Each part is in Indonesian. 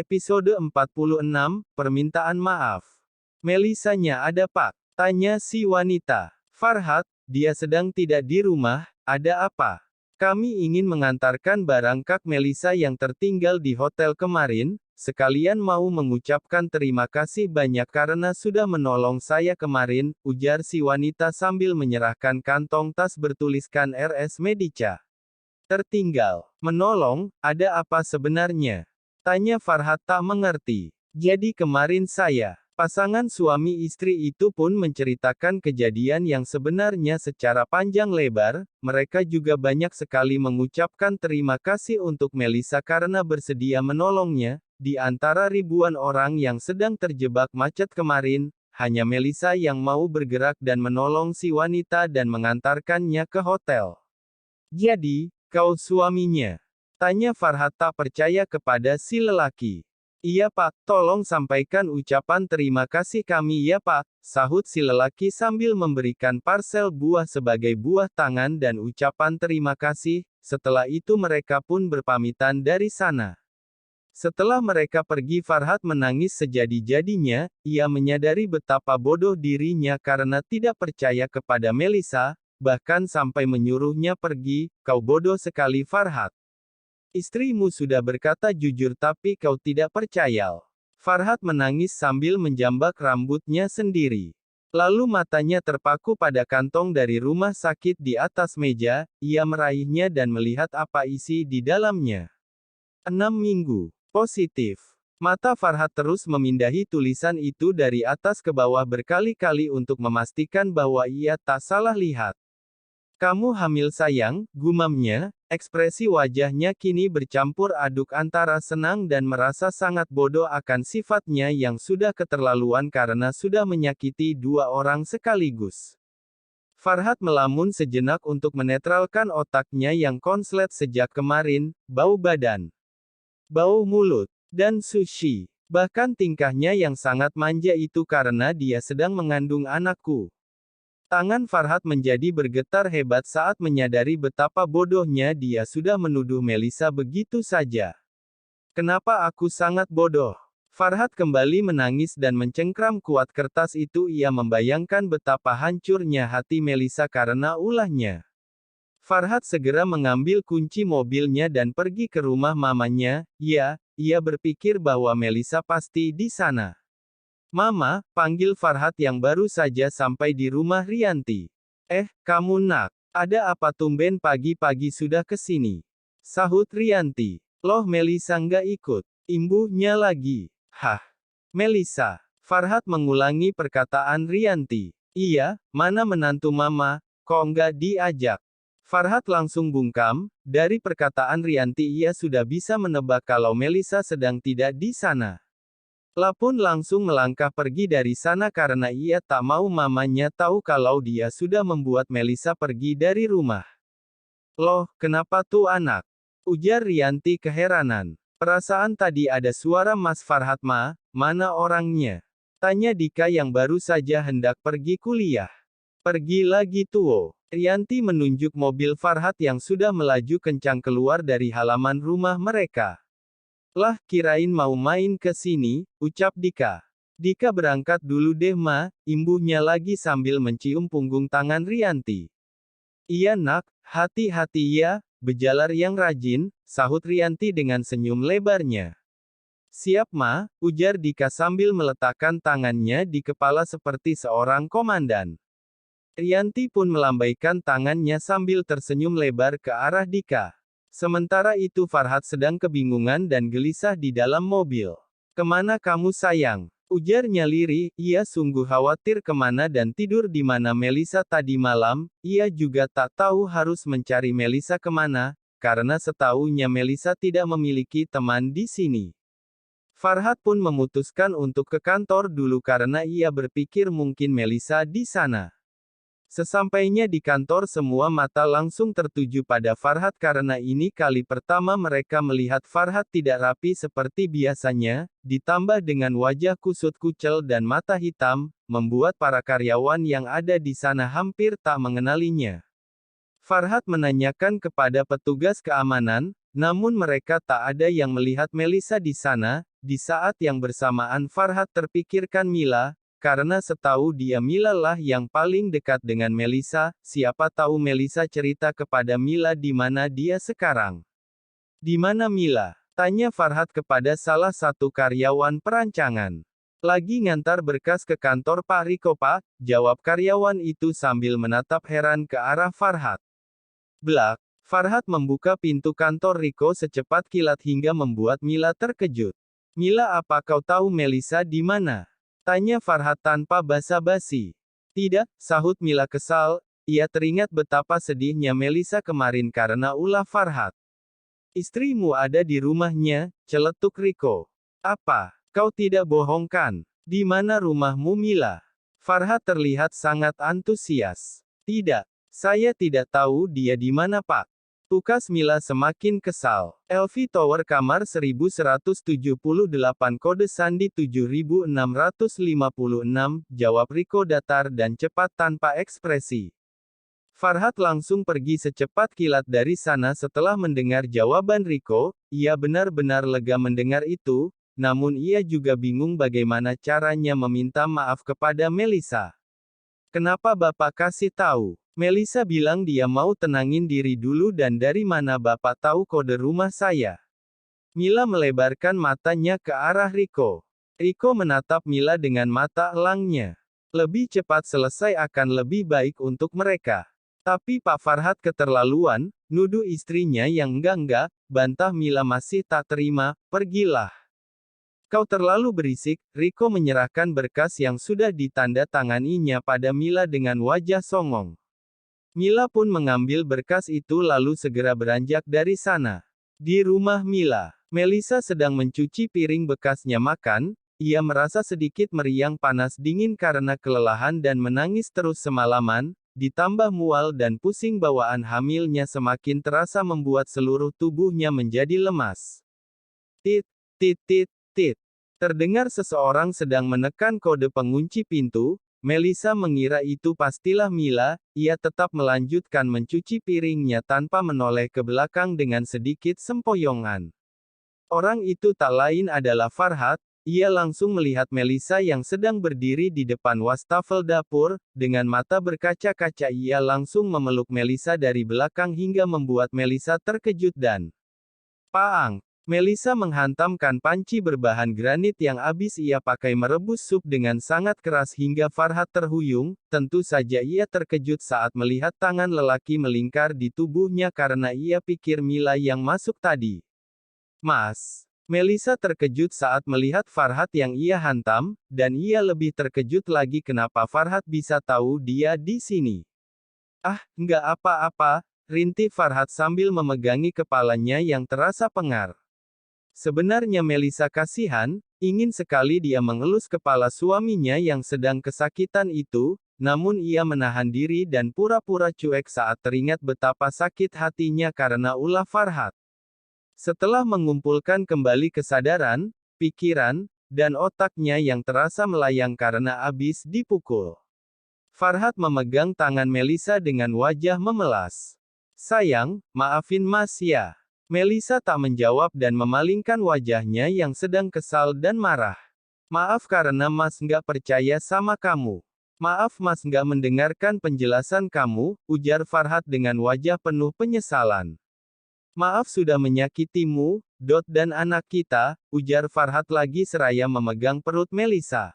Episode 46, Permintaan Maaf. Melisanya ada Pak? Tanya si wanita. Farhat, dia sedang tidak di rumah, ada apa? Kami ingin mengantarkan barang Kak Melisa yang tertinggal di hotel kemarin, sekalian mau mengucapkan terima kasih banyak karena sudah menolong saya kemarin, ujar si wanita sambil menyerahkan kantong tas bertuliskan RS Medica. Tertinggal. Menolong, ada apa sebenarnya? Tanya Farhat tak mengerti. Jadi kemarin pasangan suami istri itu pun menceritakan kejadian yang sebenarnya secara panjang lebar, mereka juga banyak sekali mengucapkan terima kasih untuk Melisa karena bersedia menolongnya, di antara ribuan orang yang sedang terjebak macet kemarin, hanya Melisa yang mau bergerak dan menolong si wanita dan mengantarkannya ke hotel. Jadi, kau suaminya? Tanya Farhat tak percaya kepada si lelaki. Iya Pak, tolong sampaikan ucapan terima kasih kami ya Pak, sahut si lelaki sambil memberikan parsel buah sebagai buah tangan dan ucapan terima kasih, setelah itu mereka pun berpamitan dari sana. Setelah mereka pergi Farhat menangis sejadi-jadinya, ia menyadari betapa bodoh dirinya karena tidak percaya kepada Melisa, bahkan sampai menyuruhnya pergi, kau bodoh sekali Farhat. Istrimu sudah berkata jujur tapi kau tidak percaya. Farhat menangis sambil menjambak rambutnya sendiri. Lalu matanya terpaku pada kantong dari rumah sakit di atas meja, ia meraihnya dan melihat apa isi di dalamnya. 6 minggu. Positif. Mata Farhat terus memindahi tulisan itu dari atas ke bawah berkali-kali untuk memastikan bahwa ia tak salah lihat. Kamu hamil sayang, gumamnya, ekspresi wajahnya kini bercampur aduk antara senang dan merasa sangat bodoh akan sifatnya yang sudah keterlaluan karena sudah menyakiti dua orang sekaligus. Farhat melamun sejenak untuk menetralkan otaknya yang konslet sejak kemarin, bau badan, bau mulut, dan sushi. Bahkan tingkahnya yang sangat manja itu karena dia sedang mengandung anakku. Tangan Farhat menjadi bergetar hebat saat menyadari betapa bodohnya dia sudah menuduh Melisa begitu saja. Kenapa aku sangat bodoh? Farhat kembali menangis dan mencengkram kuat kertas itu. Ia membayangkan betapa hancurnya hati Melisa karena ulahnya. Farhat segera mengambil kunci mobilnya dan pergi ke rumah mamanya. Ya, ia berpikir bahwa Melisa pasti di sana. Mama, panggil Farhat yang baru saja sampai di rumah Rianti. Kamu nak, ada apa tumben pagi-pagi sudah kesini? Sahut Rianti. Loh Melisa nggak ikut? Imbuhnya lagi. Hah? Melisa. Farhat mengulangi perkataan Rianti. Iya, mana menantu mama, kok nggak diajak? Farhat langsung bungkam, dari perkataan Rianti ia sudah bisa menebak kalau Melisa sedang tidak di sana. Lapun langsung melangkah pergi dari sana karena ia tak mau mamanya tahu kalau dia sudah membuat Melisa pergi dari rumah. Loh, kenapa tuh anak? Ujar Rianti keheranan. Perasaan tadi ada suara Mas Farhat mana orangnya? Tanya Dika yang baru saja hendak pergi kuliah. Pergi lagi tuh. Rianti menunjuk mobil Farhat yang sudah melaju kencang keluar dari halaman rumah mereka. Lah, kirain mau main ke sini, ucap Dika. Dika berangkat dulu deh imbuhnya lagi sambil mencium punggung tangan Rianti. Iya nak, hati-hati ya, bejalar yang rajin, sahut Rianti dengan senyum lebarnya. Siap ujar Dika sambil meletakkan tangannya di kepala seperti seorang komandan. Rianti pun melambaikan tangannya sambil tersenyum lebar ke arah Dika. Sementara itu Farhat sedang kebingungan dan gelisah di dalam mobil. Kemana kamu sayang? Ujarnya lirih, ia sungguh khawatir kemana dan tidur di mana Melisa tadi malam, ia juga tak tahu harus mencari Melisa kemana, karena setahunya Melisa tidak memiliki teman di sini. Farhat pun memutuskan untuk ke kantor dulu karena ia berpikir mungkin Melisa di sana. Sesampainya di kantor semua mata langsung tertuju pada Farhat karena ini kali pertama mereka melihat Farhat tidak rapi seperti biasanya, ditambah dengan wajah kusut kucel dan mata hitam, membuat para karyawan yang ada di sana hampir tak mengenalinya. Farhat menanyakan kepada petugas keamanan, namun mereka tak ada yang melihat Melisa di sana, di saat yang bersamaan Farhat terpikirkan Mila, karena setahu dia Mila lah yang paling dekat dengan Melisa, siapa tahu Melisa cerita kepada Mila di mana dia sekarang. Di mana Mila? Tanya Farhat kepada salah satu karyawan perancangan. Lagi ngantar berkas ke kantor Pak Riko Pak, jawab karyawan itu sambil menatap heran ke arah Farhat. Blak. Farhat membuka pintu kantor Riko secepat kilat hingga membuat Mila terkejut. Mila, apa kau tahu Melisa di mana? Tanya Farhat tanpa basa-basi. Tidak, sahut Mila kesal, ia teringat betapa sedihnya Melisa kemarin karena ulah Farhat. Istrimu ada di rumahnya, celetuk Riko. Apa? Kau tidak bohong kan? Di mana rumahmu Mila? Farhat terlihat sangat antusias. Tidak, saya tidak tahu dia di mana Pak. Tukas Mila semakin kesal. LV Tower kamar 1178 kode sandi 7656, jawab Riko datar dan cepat tanpa ekspresi. Farhat langsung pergi secepat kilat dari sana setelah mendengar jawaban Riko, ia benar-benar lega mendengar itu, namun ia juga bingung bagaimana caranya meminta maaf kepada Melisa. Kenapa Bapak kasih tahu? Melisa bilang dia mau tenangin diri dulu dan dari mana Bapak tahu kode rumah saya? Mila melebarkan matanya ke arah Riko. Riko menatap Mila dengan mata elangnya. Lebih cepat selesai akan lebih baik untuk mereka. Tapi Pak Farhat keterlaluan, nuduh istrinya yang enggak, bantah Mila masih tak terima, pergilah. Kau terlalu berisik, Riko menyerahkan berkas yang sudah ditanda tanganinya pada Mila dengan wajah songong. Mila pun mengambil berkas itu lalu segera beranjak dari sana. Di rumah Mila, Melisa sedang mencuci piring bekasnya makan, ia merasa sedikit meriang panas dingin karena kelelahan dan menangis terus semalaman, ditambah mual dan pusing bawaan hamilnya semakin terasa membuat seluruh tubuhnya menjadi lemas. Tit, tit, tit, tit. Terdengar seseorang sedang menekan kode pengunci pintu. Melisa mengira itu pastilah Mila, ia tetap melanjutkan mencuci piringnya tanpa menoleh ke belakang dengan sedikit sempoyongan. Orang itu tak lain adalah Farhat, ia langsung melihat Melisa yang sedang berdiri di depan wastafel dapur, dengan mata berkaca-kaca ia langsung memeluk Melisa dari belakang hingga membuat Melisa terkejut dan paang. Melisa menghantamkan panci berbahan granit yang habis ia pakai merebus sup dengan sangat keras hingga Farhat terhuyung, tentu saja ia terkejut saat melihat tangan lelaki melingkar di tubuhnya karena ia pikir Mila yang masuk tadi. Mas. Melisa terkejut saat melihat Farhat yang ia hantam, dan ia lebih terkejut lagi kenapa Farhat bisa tahu dia di sini. Ah, enggak apa-apa, rintih Farhat sambil memegangi kepalanya yang terasa pengar. Sebenarnya Melisa kasihan, ingin sekali dia mengelus kepala suaminya yang sedang kesakitan itu, namun ia menahan diri dan pura-pura cuek saat teringat betapa sakit hatinya karena ulah Farhat. Setelah mengumpulkan kembali kesadaran, pikiran, dan otaknya yang terasa melayang karena habis dipukul. Farhat memegang tangan Melisa dengan wajah memelas. Sayang, maafin Mas ya. Melisa tak menjawab dan memalingkan wajahnya yang sedang kesal dan marah. Maaf karena Mas nggak percaya sama kamu. Maaf Mas nggak mendengarkan penjelasan kamu, ujar Farhat dengan wajah penuh penyesalan. Maaf sudah menyakitimu, dan anak kita, ujar Farhat lagi seraya memegang perut Melisa.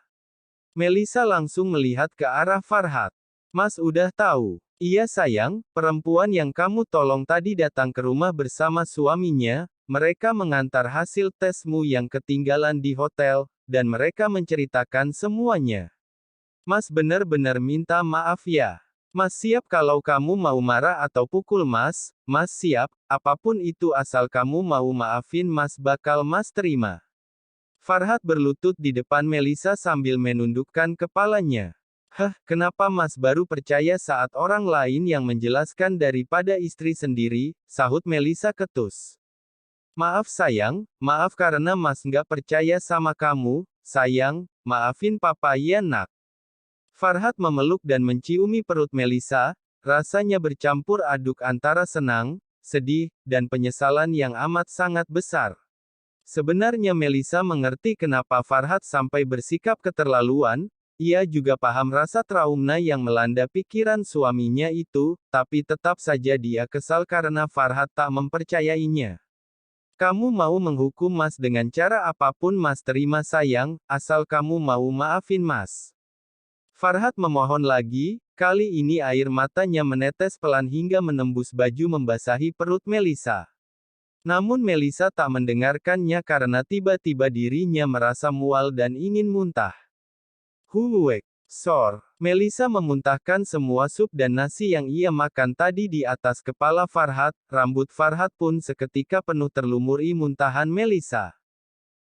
Melisa langsung melihat ke arah Farhat. Mas udah tahu. Iya sayang, perempuan yang kamu tolong tadi datang ke rumah bersama suaminya, mereka mengantar hasil tesmu yang ketinggalan di hotel, dan mereka menceritakan semuanya. Mas benar-benar minta maaf ya. Mas siap kalau kamu mau marah atau pukul Mas siap, apapun itu asal kamu mau maafin Mas bakal Mas terima. Farhat berlutut di depan Melisa sambil menundukkan kepalanya. Kenapa Mas baru percaya saat orang lain yang menjelaskan daripada istri sendiri, sahut Melisa ketus. Maaf sayang, maaf karena Mas nggak percaya sama kamu, sayang, maafin Papa ya nak. Farhat memeluk dan menciumi perut Melisa, rasanya bercampur aduk antara senang, sedih, dan penyesalan yang amat sangat besar. Sebenarnya Melisa mengerti kenapa Farhat sampai bersikap keterlaluan, ia juga paham rasa trauma yang melanda pikiran suaminya itu, tapi tetap saja dia kesal karena Farhat tak mempercayainya. Kamu mau menghukum Mas dengan cara apapun Mas terima sayang, asal kamu mau maafin Mas. Farhat memohon lagi, kali ini air matanya menetes pelan hingga menembus baju membasahi perut Melisa. Namun Melisa tak mendengarkannya karena tiba-tiba dirinya merasa mual dan ingin muntah. Huwek, sor. Melisa memuntahkan semua sup dan nasi yang ia makan tadi di atas kepala Farhat, rambut Farhat pun seketika penuh terlumuri muntahan Melisa.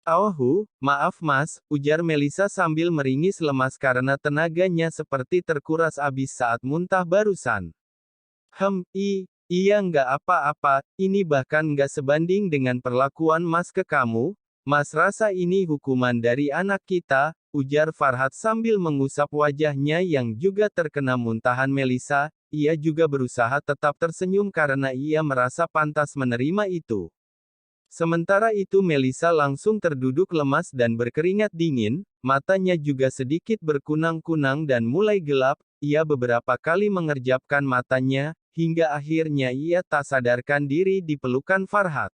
"Auhu, maaf Mas," ujar Melisa sambil meringis lemas karena tenaganya seperti terkuras abis saat muntah barusan. Iya nggak apa-apa, ini bahkan nggak sebanding dengan perlakuan Mas ke kamu. Mas rasa ini hukuman dari anak kita, ujar Farhat sambil mengusap wajahnya yang juga terkena muntahan Melisa. Ia juga berusaha tetap tersenyum karena ia merasa pantas menerima itu. Sementara itu Melisa langsung terduduk lemas dan berkeringat dingin, matanya juga sedikit berkunang-kunang dan mulai gelap. Ia beberapa kali mengerjapkan matanya, hingga akhirnya ia tak sadarkan diri di pelukan Farhat.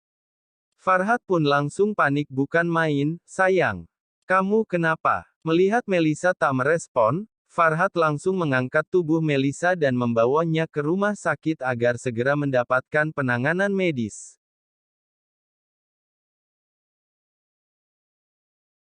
Farhat pun langsung panik bukan main, sayang. Kamu kenapa? Melihat Melisa tak merespon, Farhat langsung mengangkat tubuh Melisa dan membawanya ke rumah sakit agar segera mendapatkan penanganan medis.